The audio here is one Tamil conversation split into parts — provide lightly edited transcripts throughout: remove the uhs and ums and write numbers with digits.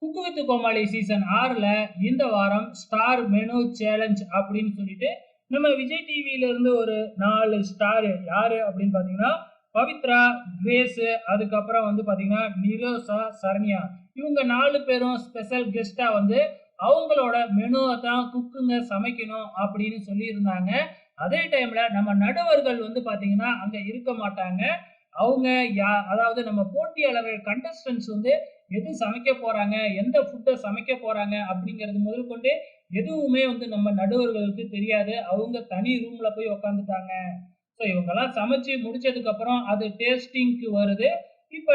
குக்கு வித் கோமாளி சீசன் 6ல இந்த வாரம் ஸ்டார் மெனு சேலஞ்ச் அப்படின்னு சொல்லிட்டு நம்ம விஜய் டிவியில இருந்து ஒரு 4 ஸ்டார் யாரு அப்படின்னு பாத்தீங்கன்னா பவித்ரா, கிரேஸ், அதுக்கப்புறம் வந்து பாத்தீங்கன்னா நிரோசா, சரண்யா, இவங்க 4 பேரும் ஸ்பெஷல் கெஸ்டா வந்து அவங்களோட மெனுவை தான் குக்குங்க சமைக்கணும் அப்படின்னு சொல்லி இருந்தாங்க. அதே டைம்ல நம்ம நடுவர்கள் வந்து பாத்தீங்கன்னா அங்க இருக்க மாட்டாங்க. அவங்க அதாவது நம்ம போட்டியாளர்கள் கண்டஸ்டன்ட்ஸ் வந்து எது சமைக்க போறாங்க, எந்த ஃபுட்ட சமைக்க போறாங்க அப்படிங்கிறது முதல் கொண்டு எதுவுமே வந்து நம்ம நடுவர்களுக்கு தெரியாது. அவங்க தனி ரூம்ல போய் உட்காந்துட்டாங்க. ஸோ இவங்கெல்லாம் சமைச்சு முடிச்சதுக்கு அப்புறம் அது டேஸ்டிங்க்கு வருது. இப்ப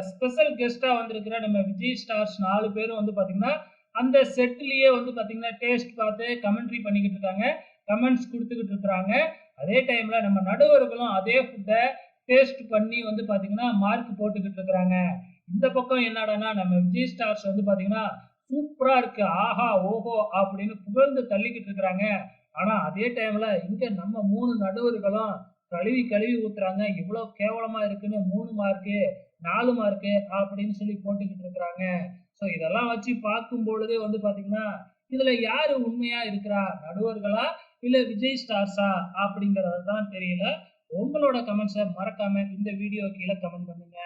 ஸ்பெஷல் கெஸ்ட்டா வந்திருக்கிற நம்ம விஜய் ஸ்டார்ஸ் 4 பேரும் வந்து பார்த்தீங்கன்னா, அந்த செட்லயே வந்து பார்த்தீங்கன்னா, டேஸ்ட் பார்த்து கமெண்ட்ரி பண்ணிக்கிட்டு இருக்காங்க. கமெண்ட்ஸ் குடுத்துக்கிட்டு இருக்கிறாங்க. அதே டைம்ல நம்ம நடுவர்களும் அதே ஃபுட்ட டேஸ்ட் பண்ணி வந்து பார்த்தீங்கன்னா, மார்க் போட்டுக்கிட்டு இருக்கிறாங்க. இந்த பக்கம் என்னடான்னா, நம்ம விஜய் ஸ்டார்ஸ் வந்து பார்த்தீங்கன்னா, சூப்பரா இருக்கு. ஆஹா! ஓஹோ! அப்படின்னு புகழ்ந்து தள்ளிக்கிட்டு இருக்கிறாங்க. ஆனா, அதே டைம்ல இங்க நம்ம 3 நடுவர்களும் கழுவி கழுவி ஊத்துறாங்க. இவ்ளோ கேவலமா இருக்குன்னு 3 மார்க்கு, 4 மார்க்கு அப்படின்னு சொல்லி போட்டுக்கிட்டு இருக்கிறாங்க. ஸோ இதெல்லாம் வச்சு பார்க்கும் பொழுது வந்து பார்த்தீங்கன்னா, இதுல யாரு உண்மையா இருக்கிறா? நடுவர்களா? இல்ல விஜய் ஸ்டார்ஸா? அப்படிங்கிறது தான் தெரியல. உங்களோட கமெண்ட்ஸ மறக்காம இந்த வீடியோ கீழ கமெண்ட் பண்ணுங்க.